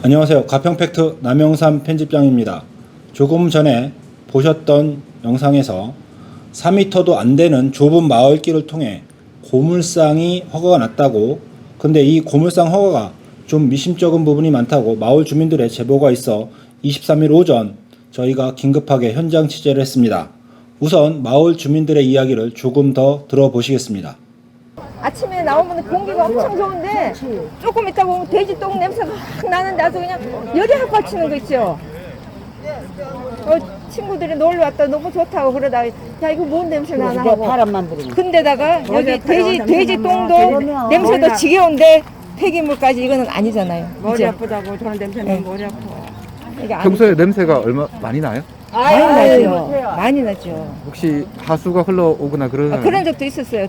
안녕하세요. 가평팩트 남영삼 편집장입니다. 조금 전에 보셨던 영상에서 4m도 안 되는 좁은 마을길을 통해 고물상이 허가가 났다고, 근데 이 고물상 허가가 좀 미심쩍은 부분이 많다고 마을 주민들의 제보가 있어 23일 오전 저희가 긴급하게 현장 취재를 했습니다. 우선 마을 주민들의 이야기를 조금 더 들어보시겠습니다. 아침에 나오면 공기가 엄청 좋은데 조금 있다 보면 돼지 똥 냄새가 막 나는데 아주 그냥 열이 확 받치는 거 있죠. 친구들이 놀러 왔다 너무 좋다고 그러다가 야 이거 뭔 냄새 나나 하고 바람만 부르고. 근데다가 여기 돼지 똥도 냄새도 지겨운데 폐기물까지 이거는 아니잖아요. 머리 그죠? 아프다고 저런 냄새는 머리 아파. 이게 평소에 냄새가 얼마 많이 나요? 많이 나죠. 많이 나죠. 혹시 하수가 흘러오거나 그러나요? 그런 적도 있었어요.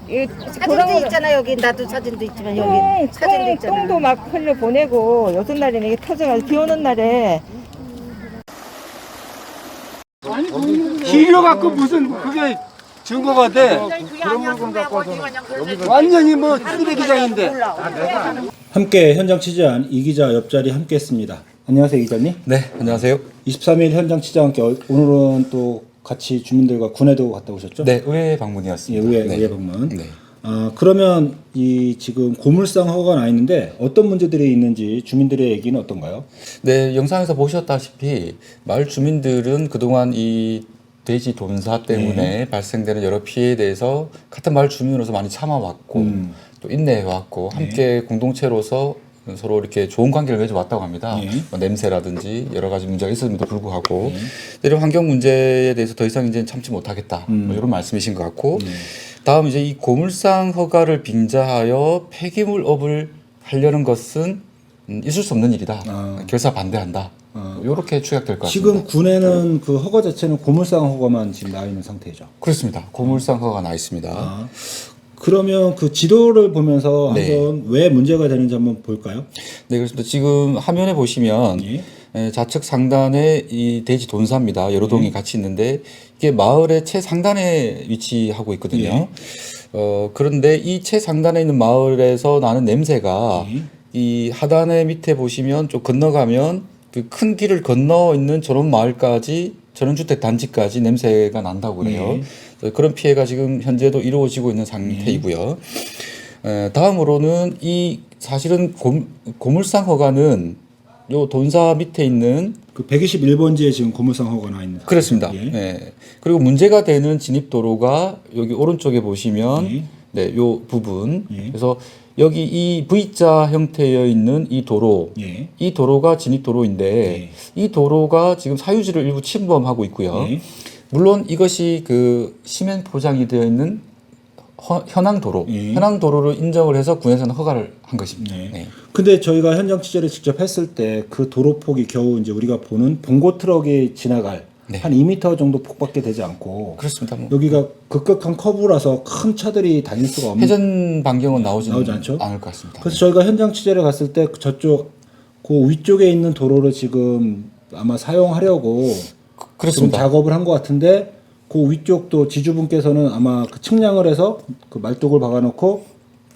사진도 있잖아 여기. 나도 사진도 있지만 여기 사진도 있잖아. 똥도 막 흘려 보내고 요즘 날에는 이게 터져가지고 비 오는 날에 기려 갖고 무슨 그게 증거가 돼? 그런 물건 갖고 와서는 완전히 뭐 쓰레기장인데. 함께 현장 취재한 이 기자 옆자리 함께 했습니다. 안녕하세요, 기자님. 네, 안녕하세요. 23일 현장 취재와 함께 오늘은 또 같이 주민들과 군에도 갔다 오셨죠? 네, 의회 예, 방문이었습니다. 의회 방문. 네. 그러면 이 지금 고물상 허가가 나 있는데 어떤 문제들이 있는지 주민들의 얘기는 어떤가요? 네, 영상에서 보셨다시피 마을 주민들은 그동안 이 돼지 돈사 때문에 발생되는 여러 피해에 대해서 같은 마을 주민으로서 많이 참아왔고 또 인내해왔고 함께 공동체로서 서로 이렇게 좋은 관계를 맺어왔다고 합니다. 뭐 냄새라든지 여러 가지 문제가 있었음에도 불구하고 이런 환경 문제에 대해서 더 이상 이제 참지 못하겠다 뭐 이런 말씀이신 것 같고 다음 이제 이 고물상 허가를 빙자하여 폐기물업을 하려는 것은 있을 수 없는 일이다. 결사 반대한다. 이렇게 추격될 것 같습니다. 지금 군에는 그 허가 자체는 고물상 허가만 지금 나 있는 상태죠. 그렇습니다. 고물상 허가가 나 있습니다. 그러면 그 지도를 보면서 네. 한번 왜 문제가 되는지 한번 볼까요? 네, 그렇습니다. 지금 화면에 보시면 좌측 상단에 이 돼지 돈사입니다. 여러 동이 같이 있는데 이게 마을의 최상단에 위치하고 있거든요. 그런데 이 최상단에 있는 마을에서 나는 냄새가 이 하단의 밑에 보시면 좀 건너가면 그 큰 길을 건너 있는 저런 마을까지 전원주택 단지까지 냄새가 난다고 그래요. 그런 피해가 지금 현재도 이루어지고 있는 상태이고요. 다음으로는 이 사실은 고물상 허가는 요 돈사 밑에 있는 그 121번지에 지금 고물상 허가가 나 있는. 그렇습니다. 예. 네. 그리고 문제가 되는 진입도로가 여기 오른쪽에 보시면 네, 요 부분. 그래서 여기 이 V자 형태여 있는 이 도로, 이 도로가 진입도로인데 이 도로가 지금 사유지를 일부 침범하고 있고요. 물론 이것이 그 시멘 포장이 되어 있는 현황 도로, 현황 도로를 인정을 해서 군에서는 허가를 한 것입니다. 네. 근데 저희가 현장 취재를 직접 했을 때 그 도로폭이 겨우 이제 우리가 보는 봉고 트럭이 지나갈 한 2m 정도 폭밖에 되지 않고 그렇습니다. 뭐. 여기가 급격한 커브라서 큰 차들이 다닐 수가 없는 회전 반경은 나오지 않죠? 않을 것 같습니다. 그래서 저희가 현장 취재를 갔을 때 저쪽 그 위쪽에 있는 도로를 지금 아마 사용하려고 그렇습니다. 지금 작업을 한 것 같은데 그 위쪽도 지주분께서는 아마 그 측량을 해서 그 말뚝을 박아놓고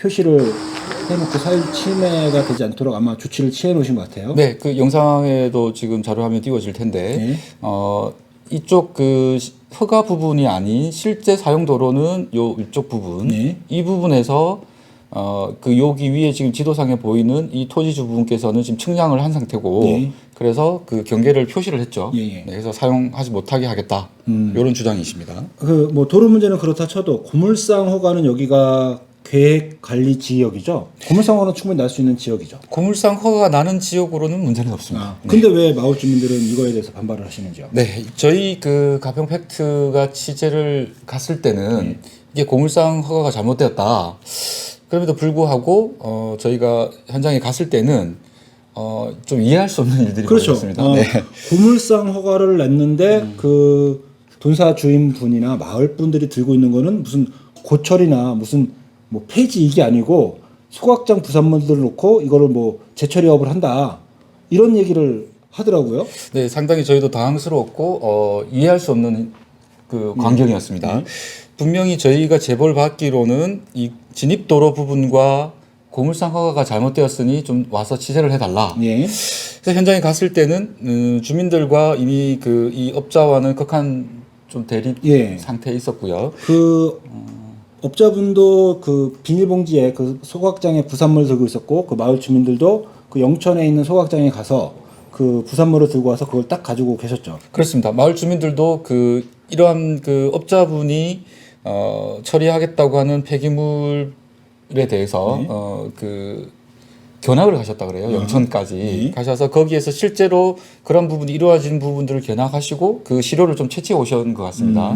표시를 해놓고 사유 침해가 되지 않도록 아마 조치를 취해 놓으신 것 같아요. 네, 그 영상에도 지금 자료화면 띄워질 텐데 이쪽 그 허가 부분이 아닌 실제 사용 도로는 요 위쪽 부분, 이 부분에서 그 여기 위에 지금 지도상에 보이는 이 토지주 분께서는 지금 측량을 한 상태고 그래서 그 경계를 표시를 했죠. 네, 그래서 사용하지 못하게 하겠다. 이런 주장이십니다. 그 뭐 도로 문제는 그렇다 쳐도 고물상 허가는 여기가 계획 관리 지역이죠. 고물상 허가는 충분히 날 수 있는 지역이죠. 고물상 허가가 나는 지역으로는 문제는 없습니다. 근데 왜 마을 주민들은 이거에 대해서 반발을 하시는지요? 네, 저희 그 가평 팩트가 취재를 갔을 때는 이게 고물상 허가가 잘못되었다. 그럼에도 불구하고 저희가 현장에 갔을 때는 좀 이해할 수 없는 일들이 그렇죠. 벌어졌습니다. 네. 고물상 허가를 냈는데 그 돈사 주인분이나 마을 분들이 들고 있는 거는 무슨 고철이나 무슨 뭐 폐지 이게 아니고 소각장 부산물들을 놓고 이거를 뭐 재처리업을 한다 이런 얘기를 하더라고요. 네, 상당히 저희도 당황스러웠고 이해할 수 없는 그 광경이었습니다. 분명히 저희가 제보를 받기로는 이 진입도로 부분과 고물상 허가가 잘못되었으니 좀 와서 취재를 해달라. 예. 그래서 현장에 갔을 때는 주민들과 이미 그 이 업자와는 극한 좀 대립 예. 상태에 있었고요. 그 업자분도 그 비닐봉지에 그 소각장에 부산물 들고 있었고 그 마을 주민들도 그 영천에 있는 소각장에 가서 그 부산물을 들고 와서 그걸 딱 가지고 계셨죠. 그렇습니다. 마을 주민들도 그 이러한 그 업자분이 처리하겠다고 하는 폐기물에 대해서 네. 그 견학을 가셨다 그래요. 영천까지 네. 가셔서 거기에서 실제로 그런 부분이 이루어진 부분들을 견학하시고 그 시료를 좀 채취해 오신 것 같습니다.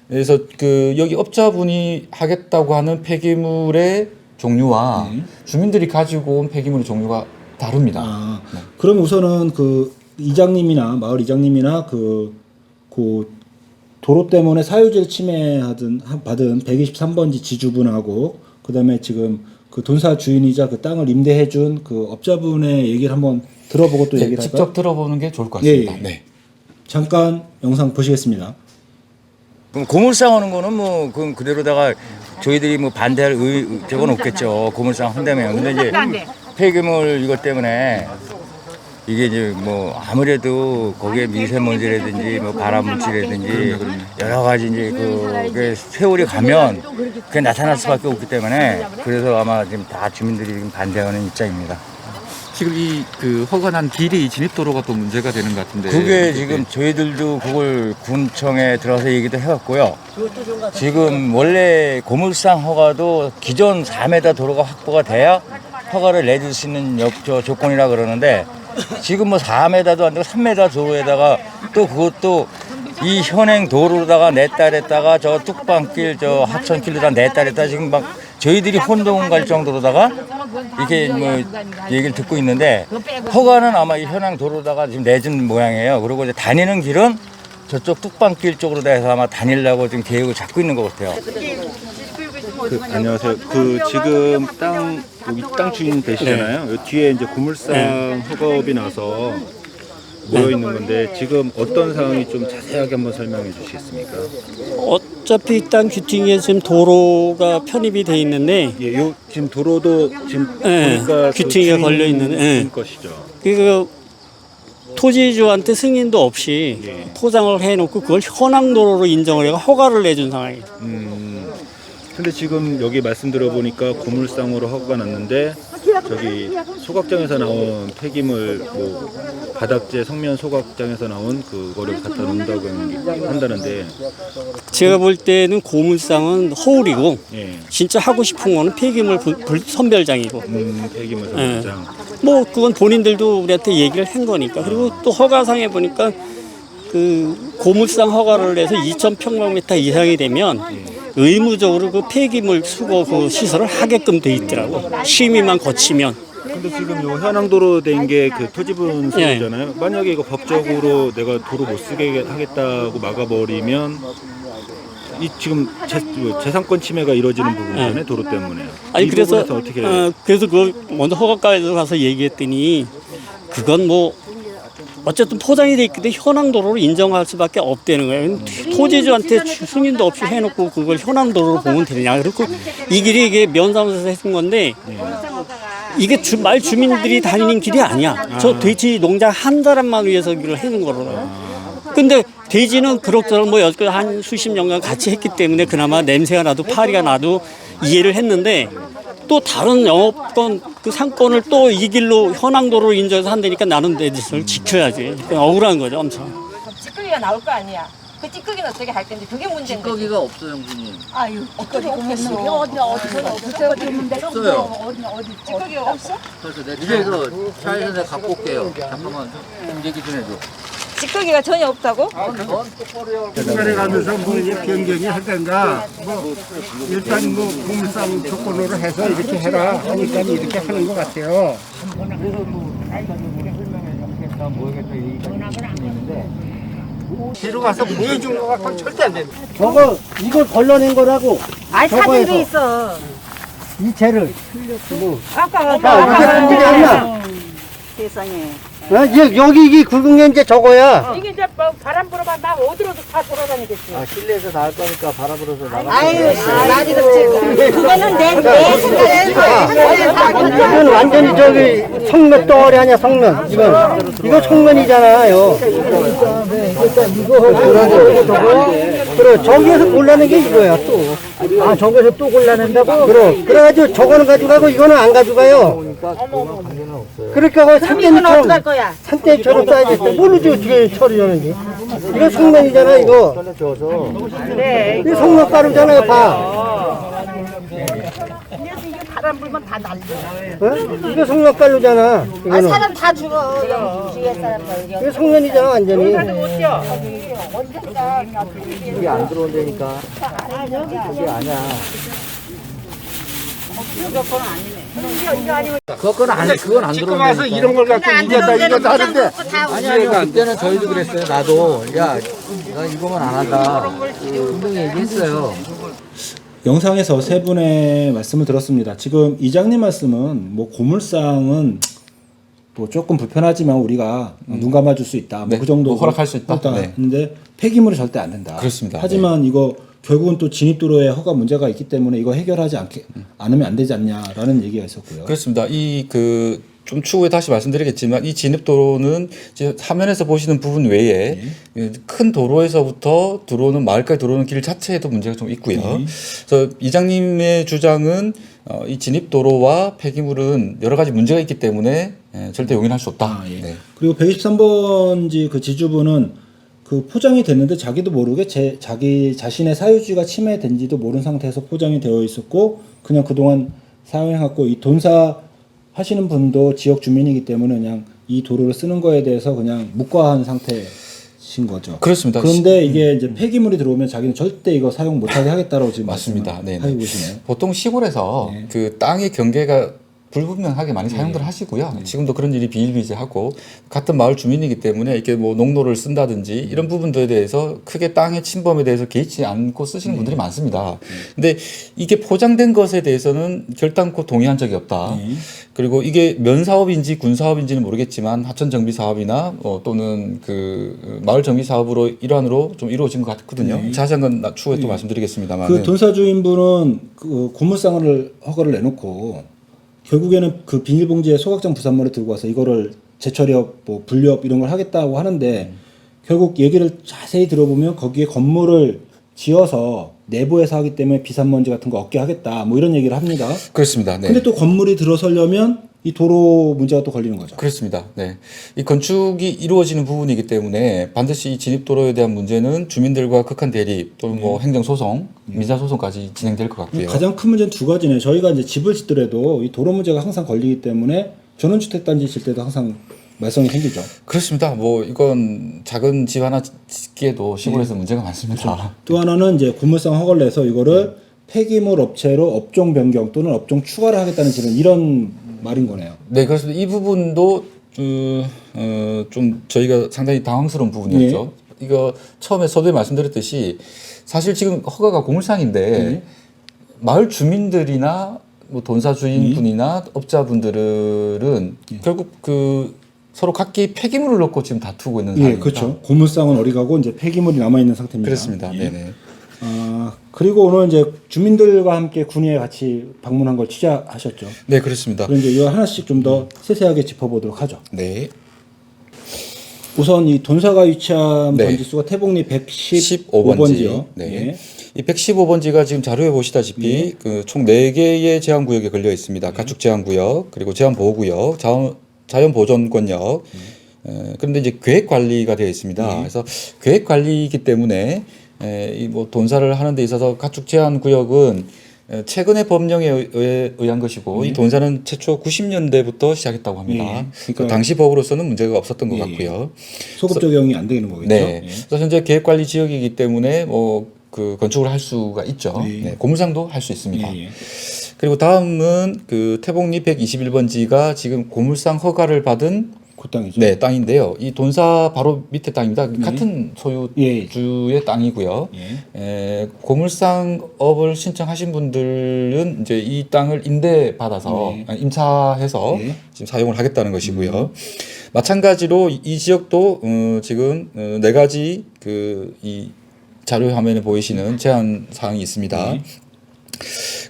그래서 그 여기 업자분이 하겠다고 하는 폐기물의 종류와 주민들이 가지고 온 폐기물의 종류가 다릅니다. 아, 그럼 우선은 그 이장님이나 마을 이장님이나 그 도로 때문에 사유지를 받은 123번지 지주분하고 그다음에 지금 그 돈사 주인이자 그 땅을 임대해준 그 업자분의 얘기를 한번 들어보고 또 네, 얘기를 직접 할까요? 들어보는 게 좋을 것 같습니다. 예, 예. 네. 잠깐 영상 보시겠습니다. 그럼 고물상 하는 거는 뭐 그럼 그대로다가 저희들이 뭐 반대할 적은 없겠죠. 고물상 한다면. 근데 이제 폐기물 이것 때문에 이게 이제 뭐 아무래도 거기에 미세먼지라든지 뭐 발암물질이라든지 여러 가지 이제 그게 세월이 가면 그게 나타날 수밖에 없기 때문에 그래서 아마 지금 다 주민들이 지금 반대하는 입장입니다. 지금 이 그 허가난 길이 진입도로가 또 문제가 되는 것 같은데 그게 지금 저희들도 그걸 군청에 들어가서 얘기도 해왔고요. 지금 원래 고물상 허가도 기존 4m 도로가 확보가 돼야 허가를 내줄 수 있는 조건이라 그러는데 지금 뭐 4m도 안 되고 3m 도로에다가 또 그것도 이 현행 도로로다가 냈다 했다가 저 뚝방길 저 하천길로다 냈다 했다 지금 막 저희들이 혼동 갈 정도로다가 이렇게 뭐 얘기를 듣고 있는데 허가는 아마 이 현행 도로로다가 지금 내준 모양이에요. 그리고 이제 다니는 길은 저쪽 뚝방길 쪽으로 다 해서 아마 다니려고 지금 계획을 잡고 있는 것 같아요. 안녕하세요. 지금 여기 땅 주인 되시잖아요. 요 뒤에 이제 고물상 허가업이 나서 모여 있는 건데 지금 어떤 상황이 좀 자세하게 한번 설명해 주시겠습니까? 어차피 땅 규팅에 지금 도로가 편입이 돼 있는데 예, 요 지금 도로도 지금 네, 보니까 규팅에 걸려 있는 주인 것이죠. 그 토지주한테 승인도 없이 포장을 해놓고 그걸 현황도로로 인정을 해서 허가를 내준 상황이에요. 근데 지금 여기 말씀 들어보니까 고물상으로 허가가 났는데 저기 소각장에서 나온 폐기물 뭐 바닥재 성면 소각장에서 나온 그거를 갖다 놓는다고 한다는데 제가 볼 때는 고물상은 허울이고 예, 진짜 하고 싶은 거는 폐기물 선별장이고 폐기물 소각장. 뭐 그건 본인들도 우리한테 얘기를 한 거니까. 그리고 또 허가상에 보니까 그 고물상 허가를 내서 2,000평방미터 이상이 되면 의무적으로 그 폐기물 수거 그 시설을 하게끔 돼 있더라고. 심의만 거치면. 근데 지금 요 현황도로 된 게 그 토지분 소유잖아요. 만약에 이거 법적으로 내가 도로 못 쓰게 하겠다고 막아버리면 이 지금 재산권 침해가 이루어지는 부분이잖아요. 도로 때문에. 아니 이 그래서 부분에서 어떻게 그래서 그 먼저 허가과에서 가서 얘기했더니 그건 뭐 어쨌든 포장이 돼 있기 때문에 현황도로로 인정할 수밖에 없다는 거예요. 토지주한테 승인도 없이 해놓고 그걸 현황도로로 보면 되느냐. 그리고 이 길이 이게 면사무소에서 했던 건데 이게 말 주민들이 다니는 길이 아니야. 저 돼지 농장 한 사람만 위해서 길을 해놓은 거라고. 근데 돼지는 그럭저럭 뭐 여기까지 한 수십 년간 같이 했기 때문에 그나마 냄새가 나도 파리가 나도 이해를 했는데 또 다른 영업권 그 상권을 또 이 길로 현황도로 인정해서 한다니까 나는 내 짓을 지켜야지. 억울한 거죠, 엄청. 찌꺼기가 나올 거 아니야. 그 찌꺼기는 어떻게 할 건데 그게 문제인 거지. 찌꺼기가 없어요, 형님. 아유, 찌꺼기 없겠어. 없어요. 찌꺼기가 없어? 그래서 내 차에서 차에서 내가 갖고 올게요. 잠깐만, 좀 얘기 좀 해줘. 찌꺼기가 전혀 없다고? 중간에 가면서 뭐 이제 변경이 하든가 뭐 일단 뭐 고물상 조건으로 해서 이렇게 해라 하니까 이렇게 하는 것 같아요. 데려가서 보여준 것 같고는 절대 안 된다. 저거 이걸 걸러낸 거라고. 아니 사진도 있어. 이 채를. 아까 이게 문제 아니야. 세상에. 여기 이게 굵은 게 이제 저거야. 이게 이제 뭐 바람 불어만 나 어디로도 다 돌아다니겠지. 실내에서 나올 거니까 바람 불어서 나가. 아유 많이 덥지. 그거는 내 생각에 이건 완전히 저기 성면 덩어리 아니야 성면. 이거 성면이잖아요. 그래 저기에서 골라낸 게 이거야 또. 아 저기에서 또 골라낸다고? 그래가지고 저거는 가져가고 이거는 안 가져가요. 그러니까 거기 산대미처럼 거야. 산대미처럼 쌓여있어. 모르지 어떻게 처리하는지. 이거 성면이잖아 이거. 그래. 이거 성면 가루잖아요 봐. 바람 불면 다 날려. 어? 이거 성면 가루잖아. 이거는. 사람 다 죽어. 주위에 사람들. 이거 성면이잖아 완전히. 이게 안 들어온다니까. 이게 아니야. 그건 안 들어온다니까. 와서 이런 걸 갖고 이제다 이거 하는데 아니야 그때는 저희도 그랬어요. 나도 야 나 이거만 안 한다. 분명히 얘기했어요. 영상에서 세 분의 말씀을 들었습니다. 지금 이장님 말씀은 뭐 고물상은 뭐 조금 불편하지만 우리가 눈 감아줄 수 있다. 네, 뭐 그 정도 뭐 허락할 수 있다. 네. 근데 폐기물이 절대 안 된다. 그렇습니다. 하지만 이거 결국은 또 진입도로에 허가 문제가 있기 때문에 이거 해결하지 않으면 안 되지 않냐라는 얘기가 있었고요. 그렇습니다. 좀 추후에 다시 말씀드리겠지만 이 진입도로는 이제 화면에서 보시는 부분 외에 큰 도로에서부터 들어오는 마을까지 들어오는 길 자체에도 문제가 좀 있고요. 그래서 이장님의 주장은 이 진입도로와 폐기물은 여러 가지 문제가 있기 때문에 절대 용인할 수 없다. 네. 그리고 123번지 그 지주분은 그 포장이 됐는데 자기도 모르게 자기 자신의 사유지가 침해된지도 모르는 상태에서 포장이 되어 있었고 그냥 그동안 사용해갖고 이 돈사 하시는 분도 지역 주민이기 때문에 그냥 이 도로를 쓰는 거에 대해서 그냥 묵과한 상태신 거죠. 그렇습니다. 그런데 이게 이제 폐기물이 들어오면 자기는 절대 이거 사용 못하게 하겠다라고 지금 맞습니다. 네. 하고 계시네요. 보통 시골에서 그 땅의 경계가 불분명하게 많이 사용들 하시고요. 지금도 그런 일이 비일비재하고 같은 마을 주민이기 때문에 이렇게 뭐 농로를 쓴다든지 이런 부분들에 대해서 크게 땅의 침범에 대해서 개의치 않고 쓰시는 분들이 많습니다. 근데 이게 포장된 것에 대해서는 결단코 동의한 적이 없다. 그리고 이게 면사업인지 군사업인지는 모르겠지만 하천 정비 사업이나 또는 그 마을 정비 사업으로 일환으로 좀 이루어진 것 같거든요. 자세한 건 추후에 또 말씀드리겠습니다만. 그 돈사 주인분은 그 고물상을 허가를 내놓고 결국에는 그 비닐봉지에 소각장 부산물을 들고 와서 이거를 재처리업, 뭐 분리업 이런 걸 하겠다고 하는데 결국 얘기를 자세히 들어보면 거기에 건물을 지어서 내부에서 하기 때문에 비산먼지 같은 거 없게 하겠다 뭐 이런 얘기를 합니다. 그렇습니다. 네. 근데 또 건물이 들어서려면 이 도로 문제가 또 걸리는 거죠. 그렇습니다. 네. 이 건축이 이루어지는 부분이기 때문에 반드시 이 진입도로에 대한 문제는 주민들과 극한 대립 또는 뭐 행정소송, 민사소송까지 진행될 것 같고요. 가장 큰 문제는 두 가지네. 저희가 이제 집을 짓더라도 이 도로 문제가 항상 걸리기 때문에 전원주택단지 짓 때도 항상 말썽이 생기죠. 그렇습니다. 뭐 이건 작은 집 하나 짓기에도 시골에서 문제가 많습니다. 그렇죠. 또 하나는 이제 고물상 허가를 내서 이거를 폐기물 업체로 업종 변경 또는 업종 추가를 하겠다는 지금 이런 말인 거네요. 네, 그렇습니다. 이 부분도 좀 저희가 상당히 당황스러운 부분이었죠. 이거 처음에 서두에 말씀드렸듯이 사실 지금 허가가 고물상인데 마을 주민들이나 뭐 돈사 주인분이나 업자분들은 결국 그 서로 각기 폐기물을 놓고 지금 다투고 있는 상황입니다. 그렇죠. 고물상은 어디 가고 이제 폐기물이 남아 있는 상태입니다. 그렇습니다. 네네. 그리고 오늘 이제 주민들과 함께 군위에 같이 방문한 걸 취재하셨죠. 네, 그렇습니다. 그럼 이제 이거 하나씩 좀 더 세세하게 짚어보도록 하죠. 네. 우선 이 돈사가 위치한 네. 번지수가 태봉리 115번지요. 네. 이 115번지가 지금 자료에 보시다시피 그 총 4개의 제한구역에 걸려 있습니다. 가축 제한구역, 그리고 제한보호구역, 자연보존권역. 그런데 이제 계획관리가 되어 있습니다. 그래서 계획관리이기 때문에 이 뭐 돈사를 하는 데 있어서 가축 제한 구역은 최근의 법령에 의한 것이고 이 돈사는 최초 90년대부터 시작했다고 합니다. 예. 그 그러니까 당시 법으로서는 문제가 없었던 것 예. 같고요. 소급 적용이 안 되는 거겠죠. 네. 예. 그래서 현재 계획관리 지역이기 때문에 뭐 그 건축을 할 수가 있죠. 예. 네. 고물상도 할 수 있습니다. 예, 예. 그리고 다음은 그 태봉리 121번지가 지금 고물상 허가를 받은 그 땅이죠. 네, 땅인데요. 이 돈사 바로 밑에 땅입니다. 같은 소유주의 땅이고요. 고물상업을 신청하신 분들은 이제 이 땅을 임대받아서 임차해서 지금 사용을 하겠다는 것이고요. 마찬가지로 이 지역도 지금 네 가지 이 자료 화면에 보이시는 제한 사항이 있습니다.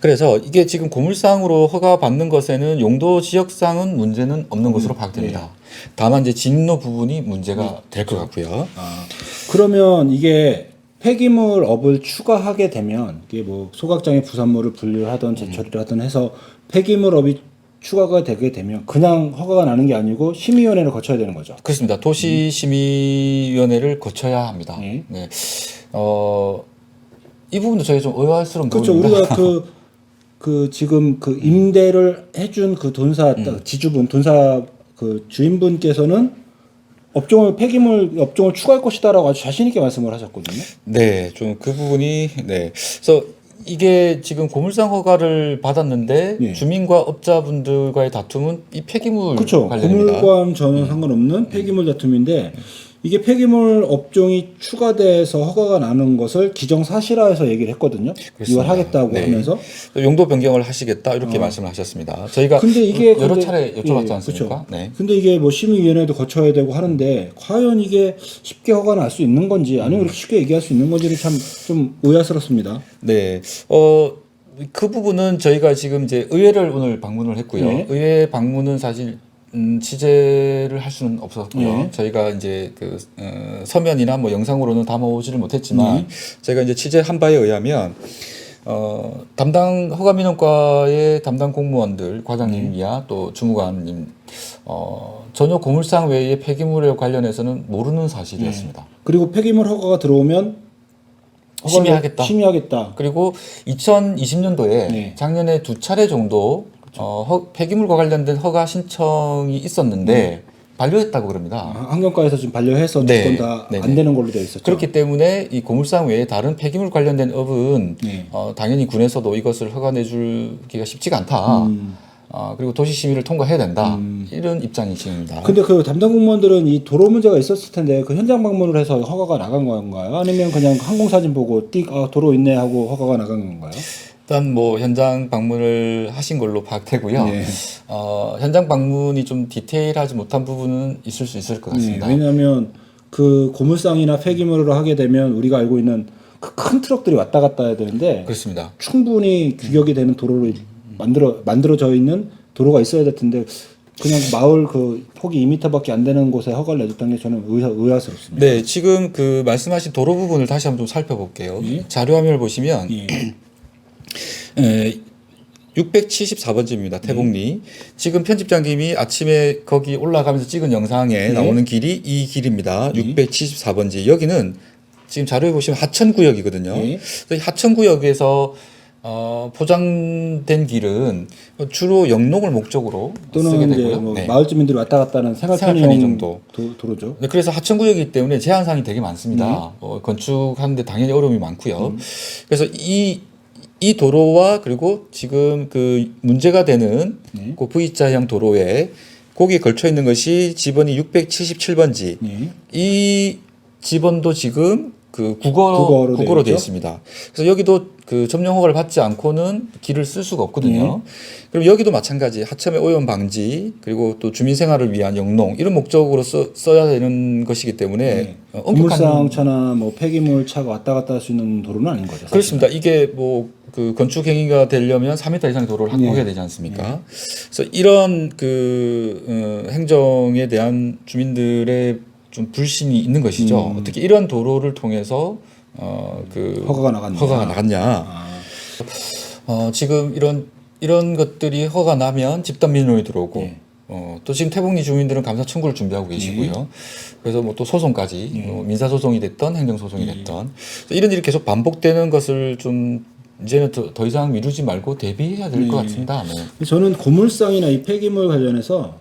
그래서 이게 지금 고물상으로 허가 받는 것에는 용도 지역상은 문제는 없는 것으로 파악됩니다. 다만 이제 진로 부분이 문제가 될 것 같고요. 그러면 이게 폐기물업을 추가하게 되면 이게 뭐 소각장에 부산물을 분류하던 재처리를 하던 해서 폐기물업이 추가가 되게 되면 그냥 허가가 나는 게 아니고 심의위원회를 거쳐야 되는 거죠. 그렇습니다. 도시심의위원회를 거쳐야 합니다. 네. 이 부분도 저희 좀 의아스러운 그렇죠. 부분입니다. 우리가 그 지금 그 임대를 해준 그 돈사 지주분 돈사 그 주인분께서는 폐기물 업종을 추가할 것이다라고 아주 자신 있게 말씀을 하셨거든요. 네, 좀 그 부분이 그래서 이게 지금 고물상 허가를 받았는데 주민과 업자분들과의 다툼은 이 폐기물 그렇죠. 관련입니다. 고물과는 전혀 상관없는 폐기물 다툼인데 이게 폐기물 업종이 추가돼서 허가가 나는 것을 기정사실화해서 얘기를 했거든요. 이걸 하겠다고 하면서 용도 변경을 하시겠다 이렇게 말씀을 하셨습니다. 저희가 근데 이게 여러 차례 여쭤봤지 예, 않습니까? 그렇죠. 네. 근데 이게 뭐 심의위원회도 거쳐야 되고 하는데 과연 이게 쉽게 허가 날 수 있는 건지 아니면 그렇게 쉽게 얘기할 수 있는 건지는 참 좀 의아스럽습니다. 네. 그 부분은 저희가 지금 이제 의회를 오늘 방문을 했고요. 네. 의회 방문은 사실 취재를 할 수는 없었고요. 저희가 이제 서면이나 뭐 영상으로는 담아오지를 못했지만 저희가 이제 취재한 바에 의하면 담당 허가민원과의 담당 공무원들 과장님이야 또 주무관님 전혀 고물상 외의 폐기물에 관련해서는 모르는 사실이었습니다. 그리고 폐기물 허가가 들어오면 심의하겠다. 그리고 2020년도에 작년에 2차례 정도 폐기물과 관련된 허가 신청이 있었는데 반려했다고 그럽니다. 환경과에서 지금 반려해서 두 건 다 안 되는 걸로 되어 있었죠. 그렇기 때문에 이 고물상 외에 다른 폐기물 관련된 업은 당연히 군에서도 이것을 허가 내주기가 쉽지가 않다. 그리고 도시심의를 통과해야 된다. 이런 입장이십니다. 근데 그 담당 공무원들은 이 도로 문제가 있었을 텐데 그 현장 방문을 해서 허가가 나간 건가요? 아니면 그냥 항공사진 보고 도로 있네 하고 허가가 나간 건가요? 일단 뭐 현장 방문을 하신 걸로 파악되고요. 현장 방문이 좀 디테일하지 못한 부분은 있을 수 있을 것 같습니다. 왜냐하면 그 고물상이나 폐기물을 하게 되면 우리가 알고 있는 그 큰 트럭들이 왔다 갔다 해야 되는데 그렇습니다. 충분히 규격이 되는 도로를 만들어져 있는 도로가 있어야 될 텐데 그냥 마을 그 폭이 2m밖에 안 되는 곳에 허가를 내줬다는 게 저는 의아스럽습니다. 네, 지금 그 말씀하신 도로 부분을 다시 한번 좀 살펴볼게요. 자료 화면을 보시면 674번지입니다. 태봉리. 지금 편집장님이 아침에 거기 올라가면서 찍은 영상에 나오는 길이 이 길입니다. 674번지. 여기는 지금 자료에 보시면 하천구역이거든요. 그래서 이 하천구역에서 포장된 길은 주로 영농을 목적으로 쓰게 또는 이제 되고요. 뭐 마을 주민들이 왔다 갔다 하는 생활 편의용 정도 도로죠. 네, 그래서 하천구역이기 때문에 제한사항이 되게 많습니다. 건축하는데 당연히 어려움이 많고요. 그래서 이 도로와 그리고 지금 그 문제가 되는 그 V자형 도로에 거기에 걸쳐 있는 것이 지번이 677번지. 이 지번도 지금 그 국어로 되어 있습니다. 그래서 여기도 그 점령 허가를 받지 않고는 길을 쓸 수가 없거든요. 그리고 여기도 마찬가지 하천의 오염 방지 그리고 또 주민 생활을 위한 영농 이런 목적으로 써야 되는 것이기 때문에 고물상차나 뭐 폐기물 차가 왔다 갔다 할 수 있는 도로는 아닌 거죠. 사실은. 그렇습니다. 이게 뭐 그 건축 행위가 되려면 3m 이상의 도로를 확보해야 되지 않습니까? 그래서 이런 그 행정에 대한 주민들의 좀 불신이 있는 것이죠. 어떻게 이런 도로를 통해서 그 허가가 나갔냐. 지금 이런 것들이 허가 나면 집단 민원이 들어오고 또 지금 태봉리 주민들은 감사 청구를 준비하고 계시고요. 그래서 뭐 또 소송까지 민사 소송이 됐던 행정 소송이 됐던 이런 일이 계속 반복되는 것을 좀 이제는 더 이상 미루지 말고 대비해야 될 것 네. 같습니다. 네. 저는 고물상이나 이 폐기물 관련해서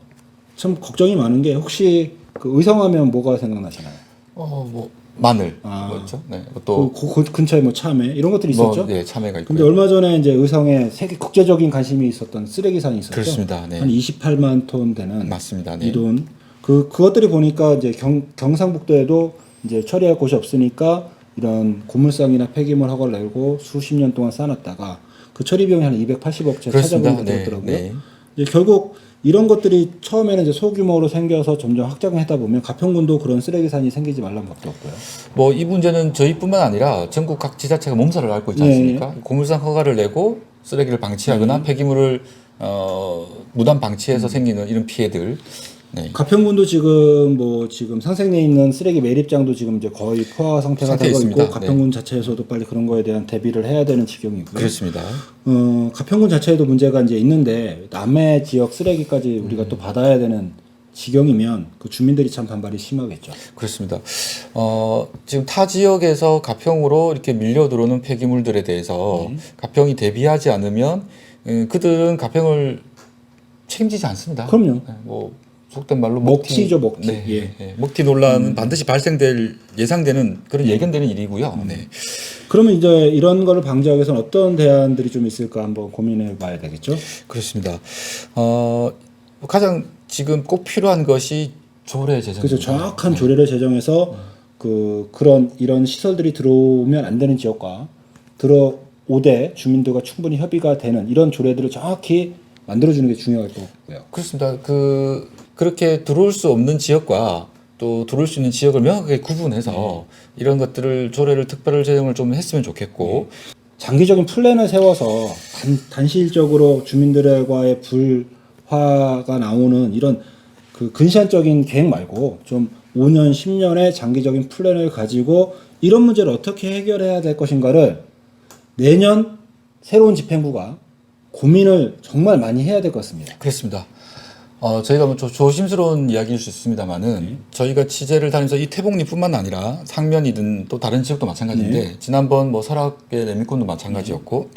참 걱정이 많은 게 혹시 그 의성하면 뭐가 생각나시나요? 뭐 마늘 뭐였죠? 네. 또 그 근처에 뭐 참외 이런 것들이 있었죠. 네, 참외가 있고요. 근데 얼마 전에 이제 의성에 세계 국제적인 관심이 있었던 쓰레기산이 있었죠. 그렇습니다. 네. 한 28만 톤 되는 맞습니다. 네. 이 돈. 그것들이 보니까 이제 경상북도에도 이제 처리할 곳이 없으니까 이런 고물상이나 폐기물 허가를 내고 수십 년 동안 쌓아놨다가 그 처리 비용이 한 280억 채 그렇습니다. 찾아보게 네, 되더라고요. 네. 이제 결국 이런 것들이 처음에는 이제 소규모로 생겨서 점점 확장하다 보면 가평군도 그런 쓰레기산이 생기지 말란 것도 없고요. 뭐 이 문제는 저희뿐만 아니라 전국 각 지자체가 몸살을 앓고 있지 않습니까? 고물상 허가를 내고 쓰레기를 방치하거나 폐기물을 무단 방치해서 생기는 이런 피해들. 네. 가평군도 지금 상생리에 있는 쓰레기 매립장도 지금 이제 거의 포화 상태가 상태에 되고 있습니다. 있고 가평군 자체에서도 빨리 그런 거에 대한 대비를 해야 되는 지경이고요. 그렇습니다. 가평군 자체에도 문제가 이제 있는데 남해 지역 쓰레기까지 우리가 또 받아야 되는 지경이면 그 주민들이 참 반발이 심하겠죠. 그렇습니다. 지금 타 지역에서 가평으로 이렇게 밀려 들어오는 폐기물들에 대해서 가평이 대비하지 않으면 그들은 가평을 책임지지 않습니다. 그럼요. 네, 뭐 속된 말로 먹튀죠, 먹튀. 네, 예. 네, 먹튀 논란은 반드시 발생될 예상되는 그런 예견되는 일이고요. 네. 그러면 이제 이런 거를 방지하기 위해서는 어떤 대안들이 좀 있을까 한번 고민해 봐야 되겠죠. 그렇습니다. 가장 지금 꼭 필요한 것이 조례 제정입니다. 그래서 정확한 조례를 제정해서 그런 이런 시설들이 들어오면 안 되는 지역과 들어오되 주민들과 충분히 협의가 되는 이런 조례들을 정확히 만들어주는 게 중요할 것 같고요. 그렇습니다. 그렇게 들어올 수 없는 지역과 또 들어올 수 있는 지역을 명확하게 구분해서 이런 것들을 조례를 특별 제정을 좀 했으면 좋겠고 장기적인 플랜을 세워서 단시일적으로 주민들과의 불화가 나오는 이런 그 근시안적인 계획 말고 좀 5년, 10년의 장기적인 플랜을 가지고 이런 문제를 어떻게 해결해야 될 것인가를 내년 새로운 집행부가 고민을 정말 많이 해야 될 것 같습니다. 그렇습니다. 저희가 뭐 조심스러운 이야기일 수 있습니다만은 저희가 취재를 다니면서 이 태봉리뿐만 아니라 상면이든 또 다른 지역도 마찬가지인데 지난번 뭐 설악의 레미콘도 마찬가지였고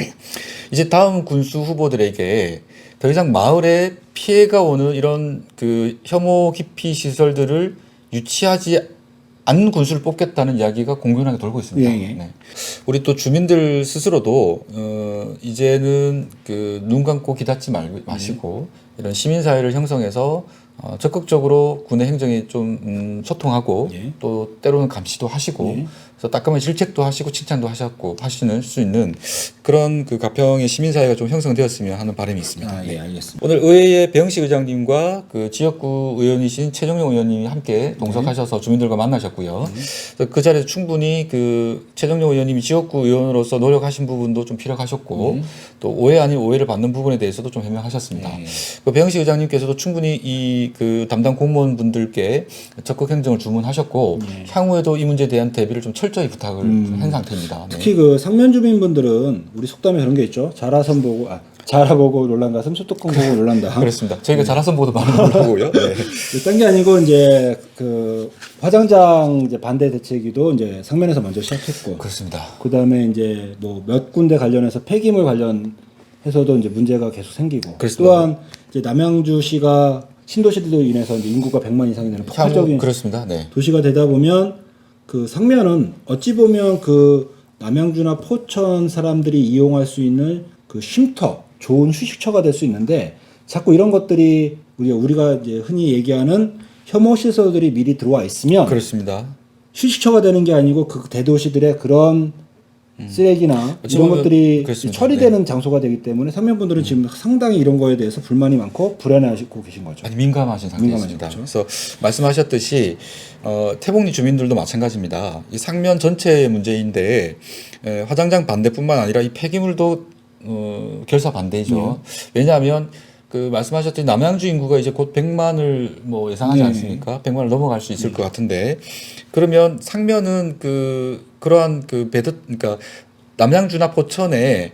이제 다음 군수 후보들에게 더 이상 마을에 피해가 오는 이런 그 혐오 기피 시설들을 유치하지 않는 군수를 뽑겠다는 이야기가 공공연하게 돌고 있습니다. 네. 우리 또 주민들 스스로도 이제는 눈 감고 귀 닫지 마시고 이런 시민사회를 형성해서 적극적으로 군의 행정에 좀 소통하고 또 때로는 감시도 하시고 그래서 따끔한 질책도 하시고 칭찬도 하시는 수 있는 그런 그 가평의 시민사회가 좀 형성되었으면 하는 바람이 있습니다. 예, 알겠습니다. 오늘 의회의 배영식 의장님과 그 지역구 의원이신 최정용 의원님이 함께 동석하셔서 주민들과 만나셨고요. 그래서 그 자리에서 충분히 그 최정용 의원님이 지역구 의원으로서 노력하신 부분도 좀 피력하셨고 또 오해 아닌 오해를 받는 부분에 대해서도 좀 해명하셨습니다. 그 배영식 의장님께서도 충분히 이 그 담당 공무원분들께 적극 행정을 주문하셨고 향후에도 이 문제에 대한 대비를 좀 철저히 부탁을 한 상태입니다. 네. 특히 그 상면 주민분들은 우리 속담에 그런 게 있죠. 자라선 보고 자라보고 놀란 가슴 소뚜껑 보고 놀란다. 그렇습니다. 저희가 자라선 보도 많이 놀라고요. 네. 딴 게 아니고 이제 그 화장장 이제 반대 대책위도 이제 상면에서 먼저 시작했고. 그렇습니다. 그다음에 이제 뭐 몇 군데 관련해서 폐기물 관련해서도 이제 문제가 계속 생기고. 그렇습니다. 또한 이제 남양주시가 신도시들로 인해서 이제 인구가 100만 이상이 되는 폭발적인 그렇습니다. 네. 도시가 되다 보면 그 상면은 어찌 보면 그 남양주나 포천 사람들이 이용할 수 있는 그 쉼터, 좋은 휴식처가 될 수 있는데 자꾸 이런 것들이 우리가 이제 흔히 얘기하는 혐오 시설들이 미리 들어와 있으면 그렇습니다. 휴식처가 되는 게 아니고 그 대도시들의 그런 쓰레기나 이런 것들이 그렇습니다. 처리되는 장소가 되기 때문에 상면분들은 지금 상당히 이런 거에 대해서 불만이 많고 불안해하시고 계신 거죠. 아니 민감하신 상태입니다. 그렇죠. 그래서 말씀하셨듯이 태봉리 주민들도 마찬가지입니다. 이 상면 전체의 문제인데 화장장 반대뿐만 아니라 이 폐기물도 결사 반대죠. 왜냐하면 그 말씀하셨듯이 남양주 인구가 이제 곧 100만을 뭐 예상하지 않습니까? 100만을 넘어갈 수 있을 것 같은데 그러면 상면은 그러한 그러니까 남양주나 포천에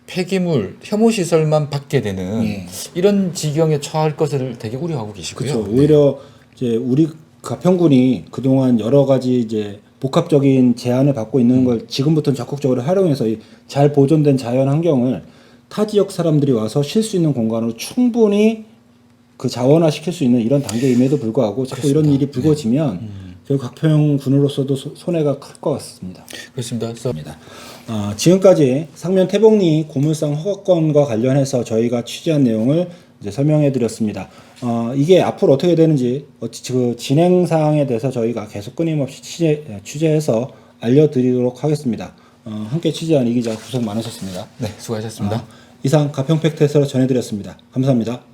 폐기물 혐오 시설만 받게 되는 이런 지경에 처할 것을 되게 우려하고 계시고요. 그렇죠. 오히려 이제 우리 가평군이 그동안 여러 가지 이제 복합적인 제한을 받고 있는 걸 지금부터는 적극적으로 활용해서 이 잘 보존된 자연 환경을 타 지역 사람들이 와서 쉴 수 있는 공간으로 충분히 그 자원화시킬 수 있는 이런 단계임에도 불구하고 자꾸 이런 일이 불거지면 결국 각평 군으로서도 손해가 클 것 같습니다. 그렇습니다. 그래서 지금까지 상면 태복리 고물상 허가권과 관련해서 저희가 취재한 내용을 이제 설명해 드렸습니다. 이게 앞으로 어떻게 되는지 그 진행 사항에 대해서 저희가 계속 끊임없이 취재해서 알려드리도록 하겠습니다. 함께 취재한 이 기자 고생 많으셨습니다. 네, 수고하셨습니다. 이상 가평 팩트에서 전해드렸습니다. 감사합니다.